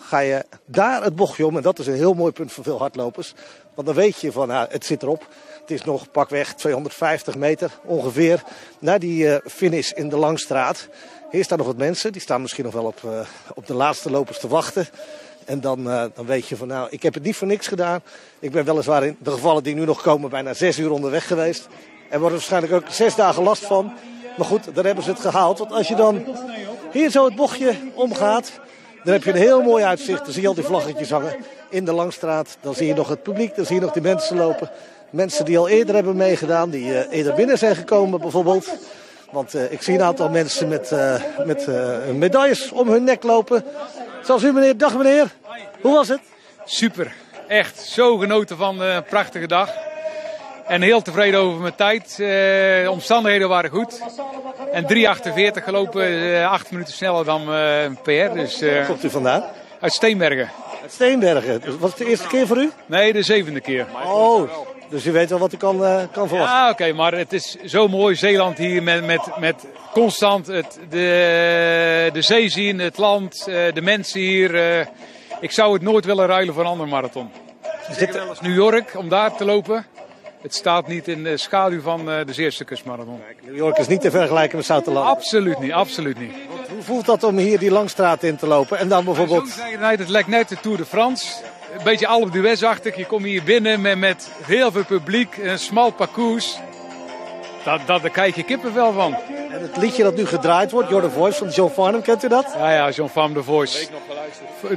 ga je daar het bochtje om. En dat is een heel mooi punt voor veel hardlopers. Want dan weet je van, het zit erop. Het is nog pakweg 250 meter ongeveer naar die finish in de Langstraat. Hier staan nog wat mensen. Die staan misschien nog wel op de laatste lopers te wachten. En dan weet je van, ik heb het niet voor niks gedaan. Ik ben weliswaar in de gevallen die nu nog komen bijna 6 uur onderweg geweest. Er wordt waarschijnlijk ook 6 dagen last van. Maar goed, daar hebben ze het gehaald. Want als je dan hier zo het bochtje omgaat, dan heb je een heel mooi uitzicht. Dan zie je al die vlaggetjes hangen in de Langstraat. Dan zie je nog het publiek, dan zie je nog die mensen lopen. Mensen die al eerder hebben meegedaan, die eerder binnen zijn gekomen bijvoorbeeld. Want ik zie een aantal mensen met medailles om hun nek lopen. Zoals u meneer. Dag meneer. Hoe was het? Super. Echt zo genoten van een prachtige dag. En heel tevreden over mijn tijd. De omstandigheden waren goed. En 3:48 gelopen, 8 minuten sneller dan PR. Dus, waar komt u vandaan? Uit Steenbergen. Uit Steenbergen. Was het de eerste keer voor u? Nee, de 7e keer. Oh, dus u weet wel wat u kan verwachten. Ja, oké, maar het is zo mooi. Zeeland hier met constant de zee zien, het land, de mensen hier. Ik zou het nooit willen ruilen voor een andere marathon. Ik zit wel eens New York om daar te lopen. Het staat niet in de schaduw van de Zeeuwse kustmarathon. New York is niet te vergelijken met Zoutelanden. Absoluut niet, absoluut niet. Hoe voelt dat om hier die Langstraat in te lopen? En dan bijvoorbeeld... Het lijkt net de Tour de France. Een beetje Alpe d'Huez-achtig. Je komt hier binnen met heel veel publiek. Een smal parcours. Daar krijg je kippenvel van. En het liedje dat nu gedraaid wordt, You're the Voice van John Farnham, kent u dat? Ja, John Farnham, The Voice.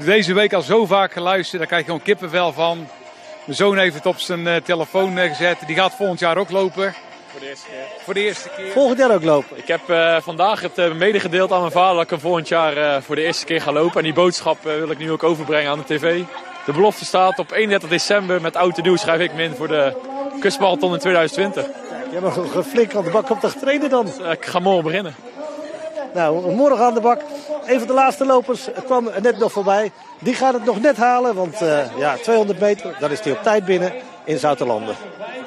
Deze week al zo vaak geluisterd, daar krijg je gewoon kippenvel van. Mijn zoon heeft het op zijn telefoon gezet. Die gaat volgend jaar ook lopen. Voor de eerste keer. Volgend jaar ook lopen? Ik heb vandaag het medegedeeld aan mijn vader dat ik hem volgend jaar voor de eerste keer ga lopen. En die boodschap wil ik nu ook overbrengen aan de tv. De belofte staat op 31 december met oud en nieuw schrijf ik me in voor de kustmarathon in 2020. Je hebt nog flink aan de bak op te trainen dan. Ik ga morgen beginnen. Nou, morgen aan de bak. Een van de laatste lopers kwam net nog voorbij. Die gaat het nog net halen, want 200 meter, dan is hij op tijd binnen in Zoutelanden. We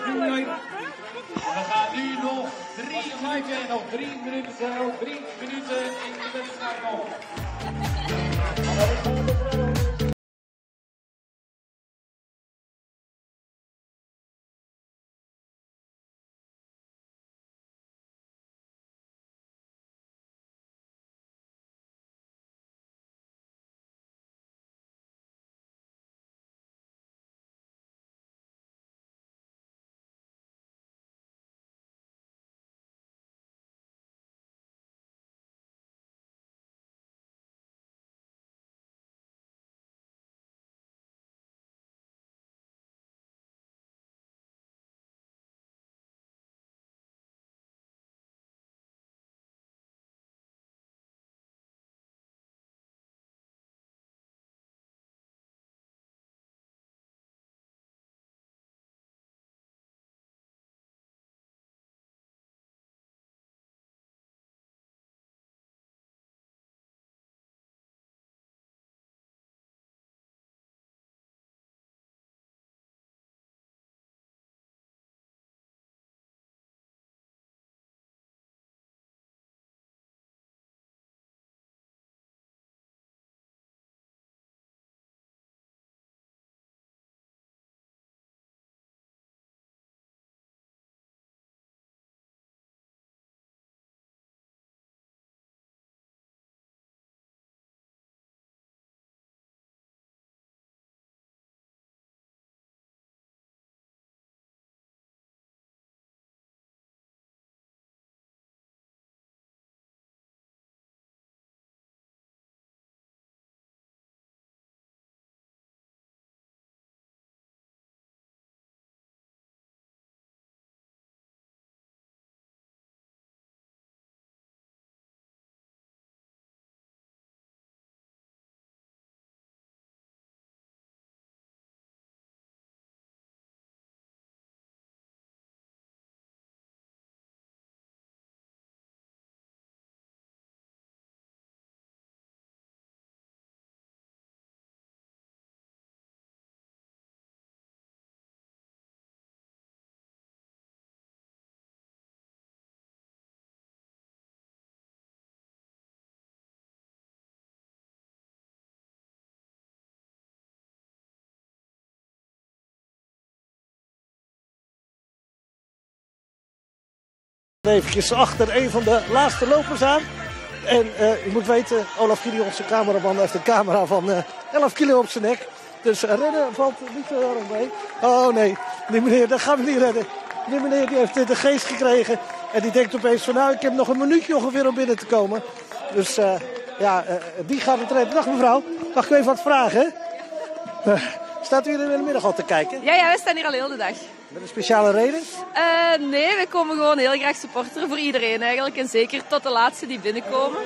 gaan nu nog 3 minuten in de wedstrijd nog. Even achter een van de laatste lopers aan. En je moet weten, Olaf Kili, onze cameraman, heeft een camera van 11 kilo op zijn nek. Dus rennen valt niet zo erg mee. Oh nee, die meneer, dat gaan we niet redden. Die meneer die heeft de geest gekregen. En die denkt opeens van nou, ik heb nog een minuutje ongeveer om binnen te komen. Dus die gaat het redden. Dag mevrouw, mag ik u even wat vragen? Staat u hier in de middag al te kijken? Ja, we staan hier al heel de dag. Met een speciale reden? Nee, we komen gewoon heel graag supporteren voor iedereen eigenlijk. En zeker tot de laatste die binnenkomen.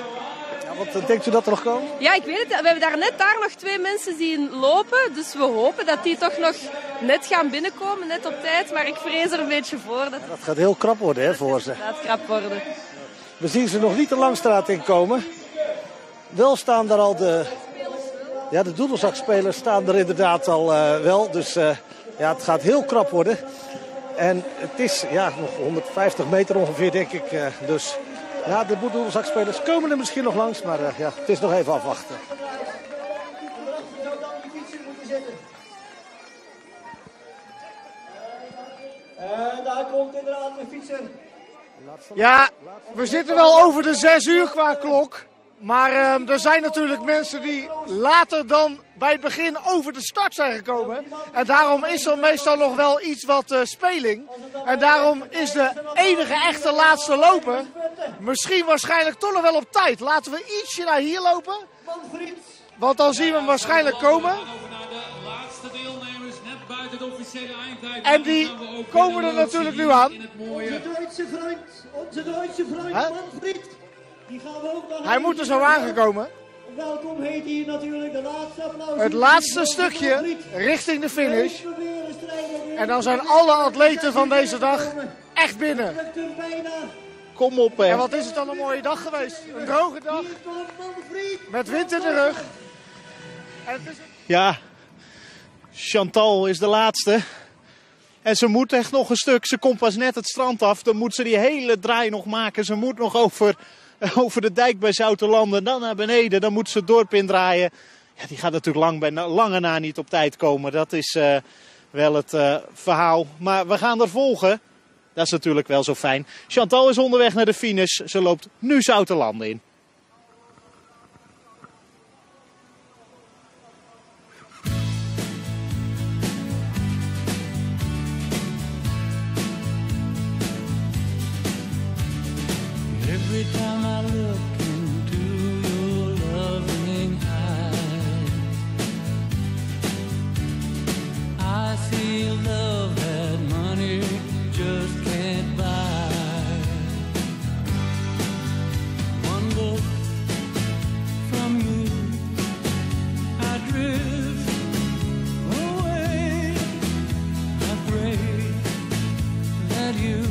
Ja, wat denkt u dat er nog komen? Ja, ik weet het. We hebben daar nog 2 mensen zien lopen. Dus we hopen dat die toch nog net gaan binnenkomen, net op tijd. Maar ik vrees er een beetje voor. Dat gaat heel krap worden hè, voor ze. Dat gaat krap worden. We zien ze nog niet de Langstraat inkomen. Wel staan daar al de doedelzakspelers staan er inderdaad al wel. Dus het gaat heel krap worden. En het is nog 150 meter ongeveer, denk ik. Dus ja, de doedelzakspelers komen er misschien nog langs. Maar het is nog even afwachten. En daar komt inderdaad de fietser. Ja, we zitten wel over de 6 uur qua klok. Maar er zijn natuurlijk mensen die later dan bij het begin over de start zijn gekomen. En daarom is er meestal nog wel iets wat speling. En daarom is de enige echte laatste loper misschien waarschijnlijk toch nog wel op tijd. Laten we ietsje naar hier lopen. Want dan zien we hem waarschijnlijk komen. En die komen er natuurlijk nu aan. Onze Duitse vriend, Manfred. Die gaan we ook nog. Hij moet er zo aangekomen. Welkom heet hier natuurlijk de laatste applaus. Het laatste stukje richting de finish. En dan zijn alle atleten van deze dag echt binnen. Kom op hè. En wat is het dan een mooie dag geweest. Een droge dag. Met wind in de rug. En het is... Ja, Chantal is de laatste. En ze moet echt nog een stuk. Ze komt pas net het strand af. Dan moet ze die hele draai nog maken. Ze moet nog over de dijk bij Zoutelanden. Dan naar beneden. Dan moet ze het dorp indraaien. Ja, die gaat natuurlijk lange na niet op tijd komen. Dat is wel het verhaal. Maar we gaan er volgen. Dat is natuurlijk wel zo fijn. Chantal is onderweg naar de finish. Ze loopt nu Zoutelanden in. Every time I look into your loving eyes, I see love that money just can't buy. One look from you, I drift away. I pray that you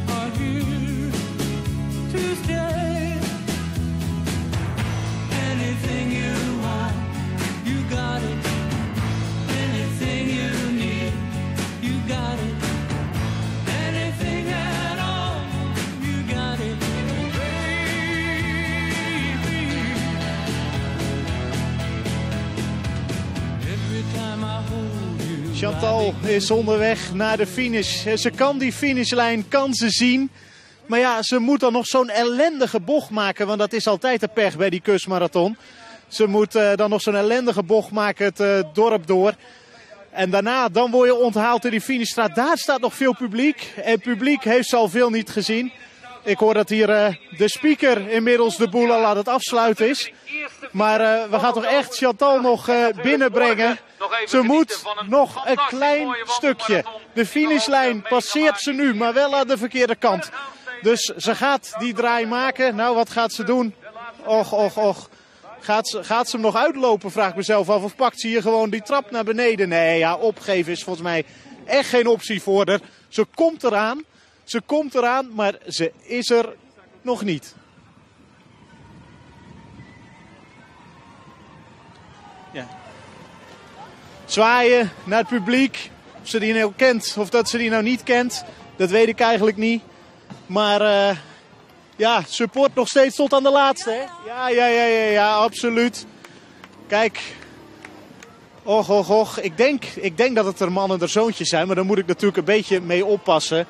are here to stay. Anything you want, you got it. Anything you need, you got it. Anything at all, you got it, baby. Every time I hold you. Chantal is onderweg naar de finish. Ze kan die finishlijn zien. Maar ja, ze moet dan nog zo'n ellendige bocht maken. Want dat is altijd de pech bij die kustmarathon. Ze moet dan nog zo'n ellendige bocht maken het dorp door. En daarna dan word je onthaald in die finishstraat. Daar staat nog veel publiek. En het publiek heeft ze al veel niet gezien. Ik hoor dat hier de speaker inmiddels de boel al aan het afsluiten is. Maar we gaan toch echt Chantal nog binnenbrengen. Ze moet nog een klein stukje. De finishlijn passeert ze nu, maar wel aan de verkeerde kant. Dus ze gaat die draai maken. Nou, wat gaat ze doen? Och. Gaat ze hem nog uitlopen, vraag ik mezelf af. Of pakt ze hier gewoon die trap naar beneden? Nee, ja, opgeven is volgens mij echt geen optie voor haar. Ze komt eraan, maar ze is er nog niet. Ja. Zwaaien naar het publiek. Of ze die nou kent of dat ze die nou niet kent, dat weet ik eigenlijk niet. Maar support nog steeds tot aan de laatste. Hè? Ja, absoluut. Kijk. Och. Ik denk dat het er man en haar zoontje zijn. Maar daar moet ik natuurlijk een beetje mee oppassen.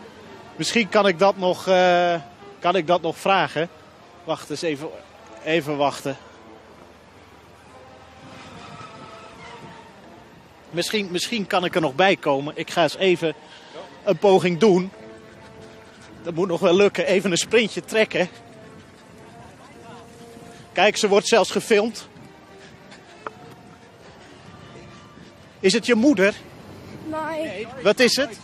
Misschien kan ik dat nog vragen. Wacht eens even wachten. Misschien kan ik er nog bij komen. Ik ga eens even een poging doen. Dat moet nog wel lukken. Even een sprintje trekken. Kijk, ze wordt zelfs gefilmd. Is het je moeder? Nee. Wat is het?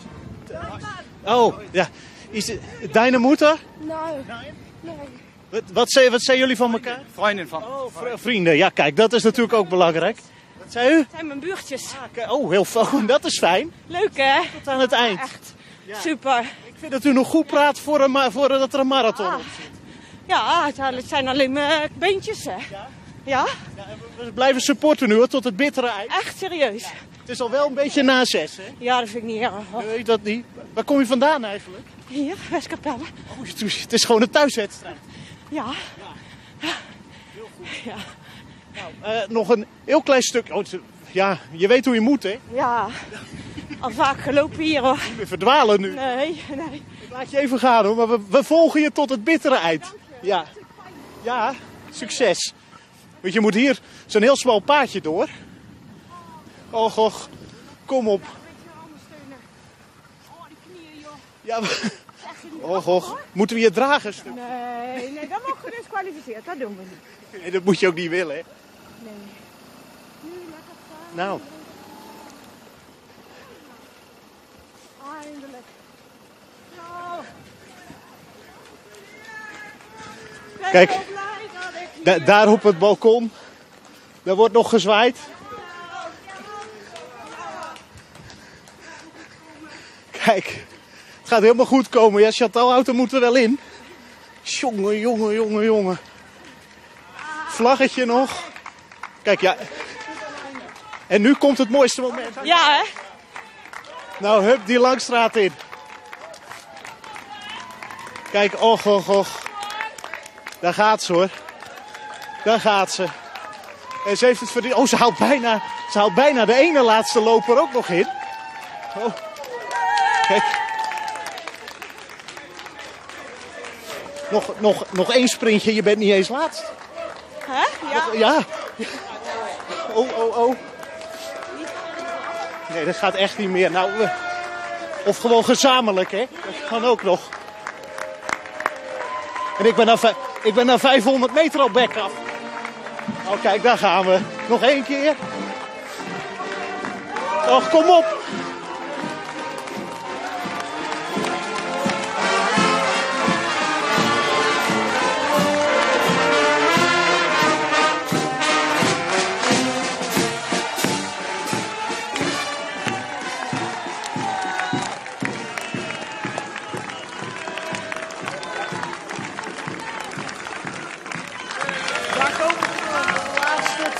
Oh, ja. Is het deine moeder? Nee. Wat zijn jullie van elkaar? Vrienden van. Oh, vrienden. Ja, kijk, dat is natuurlijk ook belangrijk. Wat zei u? Het zijn mijn buurtjes. Oh, heel fijn. Dat is fijn. Leuk hè? Tot aan het eind. Echt. Super. Ik vind dat u nog goed praat voordat er een marathon op zit. Ja, het zijn alleen mijn beentjes hè. Ja? We blijven supporten nu hoor, tot het bittere eind. Echt serieus. Het is al wel een beetje na 6, hè? Ja, dat vind ik niet erg. Weet dat niet? Waar kom je vandaan eigenlijk? Hier, Westkapelle. Oh, het is gewoon een thuiswedstrijd. Ja. Ja. Nog een heel klein stuk. Oh, ja, je weet hoe je moet, hè? Ja. Al vaak gelopen hier hoor. We verdwalen nu. Nee. Ik laat je even gaan hoor, maar we volgen je tot het bittere eind. Ja. Ja, succes. Want je moet hier zo'n heel smal paadje door. Och, kom op. Ja, och. Moeten we je dragen? Nee, dan mag je gedisqualificeerd. Dat doen we niet. Nee, dat moet je ook niet willen, hè? Nee. Nu lekker staan. Nou. Eindelijk. Kijk, daar op het balkon. Daar wordt nog gezwaaid. Kijk, het gaat helemaal goed komen. Ja, Chantal houdt er moet er wel in. Jongen. Vlaggetje nog. Kijk, ja. En nu komt het mooiste moment. Ja, hè? Nou, hup, die Langstraat in. Kijk, och. Daar gaat ze hoor. Daar gaat ze. En ze heeft het verdiend. Oh, ze haalt bijna de ene laatste loper ook nog in. Oh. Kijk. Nog één sprintje, je bent niet eens laatst. Hè? Ja. Ja. Oh. Nee, dat gaat echt niet meer. Nou, of gewoon gezamenlijk, hè. Dat kan ook nog. En ik ben na 500 meter al back af. Oh, kijk, daar gaan we. Nog één keer. Och, kom op.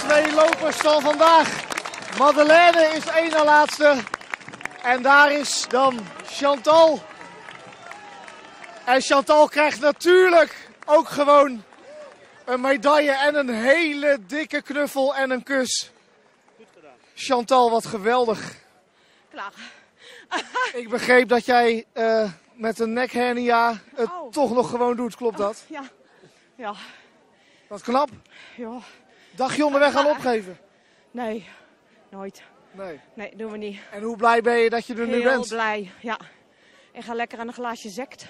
Twee lopers van vandaag. Madeleine is één na laatste. En daar is dan Chantal. En Chantal krijgt natuurlijk ook gewoon een medaille en een hele dikke knuffel en een kus. Chantal, wat geweldig. Klaar. Ik begreep dat jij met een nekhernia het toch nog gewoon doet. Klopt dat? Ja. Wat knap. Ja. Dacht je onderweg aan opgeven? Nee, nooit. Nee, doen we niet. En hoe blij ben je dat je er nu bent? Heel blij, ja. Ik ga lekker aan een glaasje sect.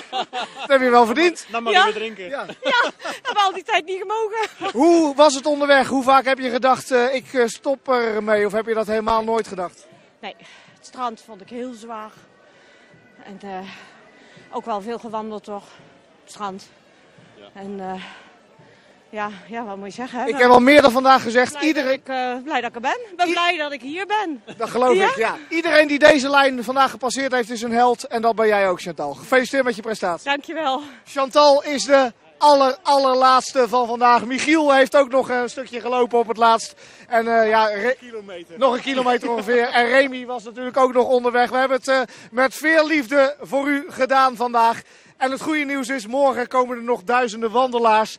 Dat heb je wel verdiend. Dan mag je weer drinken. Ja, hebben we al die tijd niet gemogen. Hoe was het onderweg? Hoe vaak heb je gedacht, ik stop ermee? Of heb je dat helemaal nooit gedacht? Nee, het strand vond ik heel zwaar. En ook wel veel gewandeld toch, het strand. Ja. En wat moet je zeggen? Hè? Ik heb al meer vandaag gezegd. Blij dat ik er ben. Ik ben blij dat ik hier ben. Dat geloof ik, ja. Iedereen die deze lijn vandaag gepasseerd heeft is een held. En dat ben jij ook, Chantal. Gefeliciteerd met je prestatie. Dankjewel. Chantal is de allerlaatste van vandaag. Michiel heeft ook nog een stukje gelopen op het laatst. En nog een kilometer ongeveer. En Remy was natuurlijk ook nog onderweg. We hebben het met veel liefde voor u gedaan vandaag. En het goede nieuws is, morgen komen er nog duizenden wandelaars.